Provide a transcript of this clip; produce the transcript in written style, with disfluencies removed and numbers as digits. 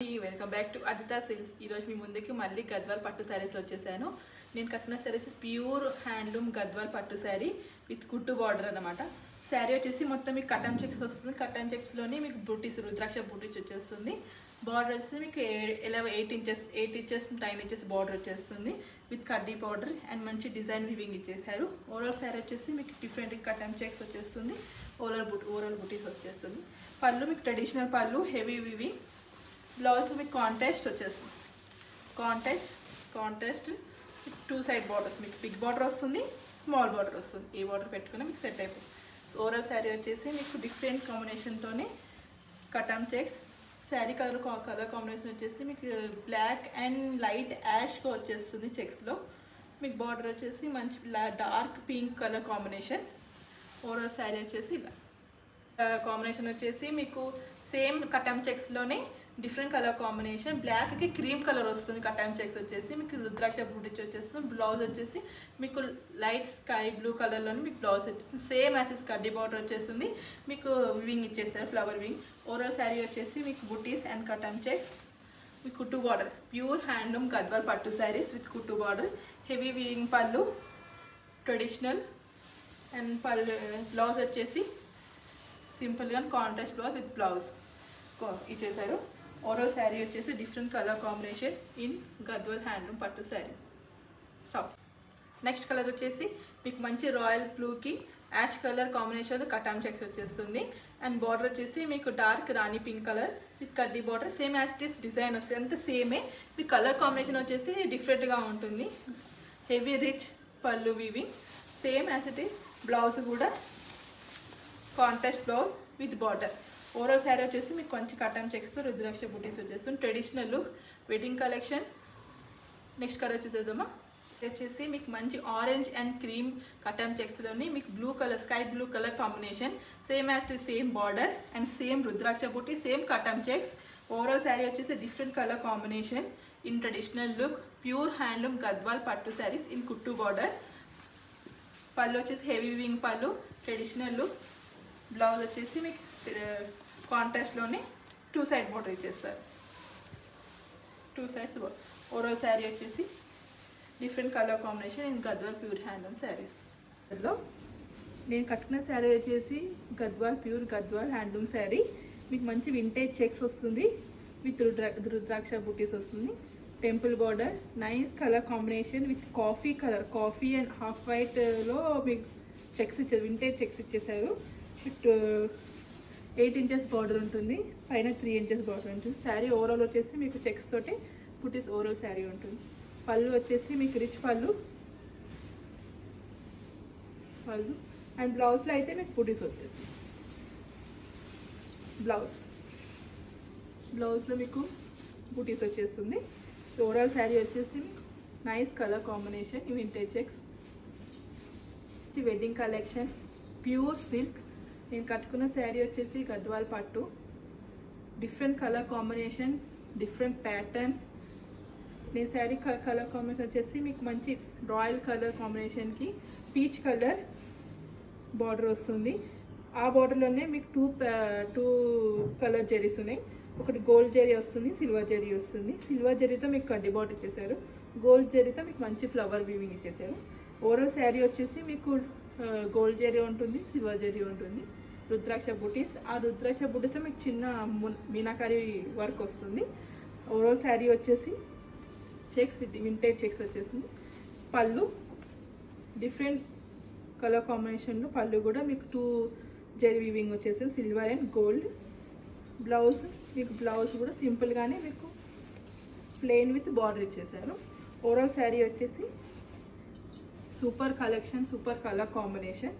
Welcome back to Aditha Silks. ఈరోజు మీ ముందుకి మళ్ళీ గద్వాల్ పట్టు శారీస్లో వచ్చేసాను. నేను కట్టిన శారీస్ ప్యూర్ హ్యాండ్లూమ్ గద్వాల్ పట్టు శారీ విత్ కుట్టు బార్డర్ అనమాట. శారీ వచ్చేసి మొత్తం మీకు కటన్ చెక్స్ వస్తుంది. కటన్ చెక్స్లోని మీకు బూటీస్ రుద్రాక్ష బూటీస్ వచ్చేస్తుంది. బార్డర్ వచ్చేసి మీకు 8 ఇంచెస్ 9 ఇంచెస్ బార్డర్ వచ్చేస్తుంది విత్ కడ్డీ బార్డర్ అండ్ మంచి డిజైన్ వివింగ్ ఇచ్చేసారు. ఓవరాల్ శారీ వచ్చేసి మీకు డిఫరెంట్ కటన్ చెక్స్ వచ్చేస్తుంది. ఓవరాల్ బూటీస్ వచ్చేస్తుంది. పళ్ళు మీకు ట్రెడిషనల్ పళ్ళు హెవీ వివింగ్. బ్లౌజ్ మీకు కాంట్రాస్ట్ వచ్చేస్తుంది. కాంట్రాస్ట్ 2 సైడ్ బార్డర్స్ మీకు బిగ్ బార్డర్ వస్తుంది, స్మాల్ బార్డర్ వస్తుంది. ఏ బార్డర్ పెట్టుకున్నా మీకు సెట్ అయిపోతుంది. ఓవరాల్ శారీ వచ్చేసి మీకు డిఫరెంట్ కాంబినేషన్తోనే కటన్ చెక్స్. శారీ కలర్ కాంబినేషన్ వచ్చేసి మీకు బ్లాక్ అండ్ లైట్ యాష్గా వచ్చేస్తుంది. చెక్స్లో మీకు బార్డర్ వచ్చేసి మంచి dark pink colour combination. Overall sari వచ్చేసి ఇలా కాంబినేషన్ వచ్చేసి మీకు సేమ్ కటన్ చెక్స్లోనే డిఫరెంట్ కలర్ కాంబినేషన్. బ్లాక్కి క్రీమ్ కలర్ వస్తుంది. కటన్ చెక్స్ వచ్చేసి మీకు రుద్రాక్ష బూటీస్ వచ్చేస్తుంది. బ్లౌజ్ వచ్చేసి మీకు లైట్ స్కై బ్లూ కలర్లోని మీకు బ్లౌజ్ వచ్చేసి సేమ్ యాచెస్ కడ్డీ బార్డర్ వచ్చేస్తుంది. మీకు వింగ్ ఇచ్చేస్తారు, ఫ్లవర్ వింగ్. ఓవరాల్ శారీ వచ్చేసి మీకు బూటీస్ అండ్ కటన్ చెక్స్ మీకు కుట్టు బార్డర్. ప్యూర్ హ్యాండ్లూమ్ గద్వాల్ పట్టు శారీస్ విత్ కుట్టు border. Heavy weaving pallu traditional and blouse వచ్చేసి సింపుల్గా కాంట్రాస్ట్ బ్లౌజ్ విత్ బ్లౌజ్ ఇచ్చేసారు. ఓవరాల్ శారీ వచ్చేసి different colour combination in Gadwal handloom పట్టు శారీ. స్టాప్. నెక్స్ట్ కలర్ వచ్చేసి మీకు మంచి రాయల్ బ్లూకి ash colour combination cotton checks వచ్చేస్తుంది. అండ్ బార్డర్ వచ్చేసి మీకు డార్క్ రాణి పింక్ కలర్ విత్ కడ్డీ border. Same as it is design వస్తుంది. అంత సేమే మీ కలర్ కాంబినేషన్ వచ్చేసి డిఫరెంట్గా ఉంటుంది. Heavy rich pallu weaving. Same as it is blouse కూడా contrast blouse with border. Overall sari వచ్చేసి మీకు కొంచెం కటన్ చెక్స్తో రుద్రాక్ష బూటీస్ వచ్చేస్తుంది. Traditional look wedding collection. Next colour వచ్చేసేద్దామా. వచ్చేసి మీకు మంచి ఆరెంజ్ అండ్ క్రీమ్ కటన్ చెక్స్లోని మీకు blue colour sky blue colour combination. Same as to same border and same rudraksha బూటీ, same cotton checks. Overall sari వచ్చేసి different colour combination in traditional look. Pure handloom Gadwal పట్టు saris in కుట్టు బార్డర్. పళ్ళు వచ్చేసి heavy weaving pallu traditional look. Blouse వచ్చేసి మీకు కాంట్రాస్ట్లోనే 2 side border ఇచ్చేస్తారు. 2 sides border. Overall sari వచ్చేసి different colour combination in Gadwal pure handloom saris. అందులో నేను కట్టుకున్న శారీ వచ్చేసి ప్యూర్ గద్వాల్ హ్యాండ్లూమ్ శారీ. మీకు మంచి వింటేజ్ చెక్స్ వస్తుంది విత్ రుద్రాక్ష బూటీస్ వస్తుంది. Temple border, nice colour combination with coffee and half వైట్లో మీకు చెక్స్ ఇచ్చారు, వింటేజ్ చెక్స్ ఇచ్చేసారు. విత్ 8 ఇంచెస్ బార్డర్ ఉంటుంది, పైన 3 ఇంచెస్ బార్డర్ ఉంటుంది. శారీ ఓవరాల్ వచ్చేసి మీకు చెక్స్ తోటి బూటీస్ ఓవరాల్ శారీ ఉంటుంది. పళ్ళు వచ్చేసి మీకు రిచ్ పళ్ళు అండ్ బ్లౌజ్లో అయితే మీకు బూటీస్ వచ్చేస్తుంది. బ్లౌజ్లో మీకు బూటీస్ వచ్చేస్తుంది. సో ఓవరాల్ శారీ వచ్చేసి nice colour combination vintage checks. Wedding collection pure silk. నేను కట్టుకున్న శారీ వచ్చేసి గద్వాల్ పట్టు. Different colour combination, different pattern. నేను శారీ కలర్ కాంబినేషన్ వచ్చేసి మీకు మంచి రాయల్ కలర్ కాంబినేషన్కి పీచ్ కలర్ బార్డర్ వస్తుంది. ఆ బార్డర్లోనే మీకు టూ కలర్ జెరీస్ ఉన్నాయి. ఒకటి గోల్డ్ జెరీ వస్తుంది, సిల్వర్ జెరీ వస్తుంది. సిల్వర్ జెరీతో మీకు కడ్డీ బార్డర్ ఇచ్చేసారు. గోల్డ్ జెరీతో మీకు మంచి ఫ్లవర్ వీవింగ్ ఇచ్చేసారు. ఓవరాల్ శారీ వచ్చేసి మీకు గోల్డ్ జెరీ ఉంటుంది, సిల్వర్ జెరీ ఉంటుంది. రుద్రాక్ష బూటీస్. ఆ రుద్రాక్ష బూటీస్లో మీకు చిన్న మీనాకారి వర్క్ వస్తుంది. ఓవరాల్ శారీ వచ్చేసి చెక్స్ విత్ వింటేజ్ చెక్స్ వచ్చేసింది. పళ్ళు డిఫరెంట్ కలర్ కాంబినేషన్లో పళ్ళు కూడా మీకు 2 జెరీ వీవింగ్ వచ్చేసింది, సిల్వర్ అండ్ గోల్డ్. బ్లౌజ్ కూడా సింపుల్గానే మీకు ప్లెయిన్ విత్ బార్డర్ ఇచ్చేసారు. ఓవరాల్ శారీ వచ్చేసి super collection, super colour combination.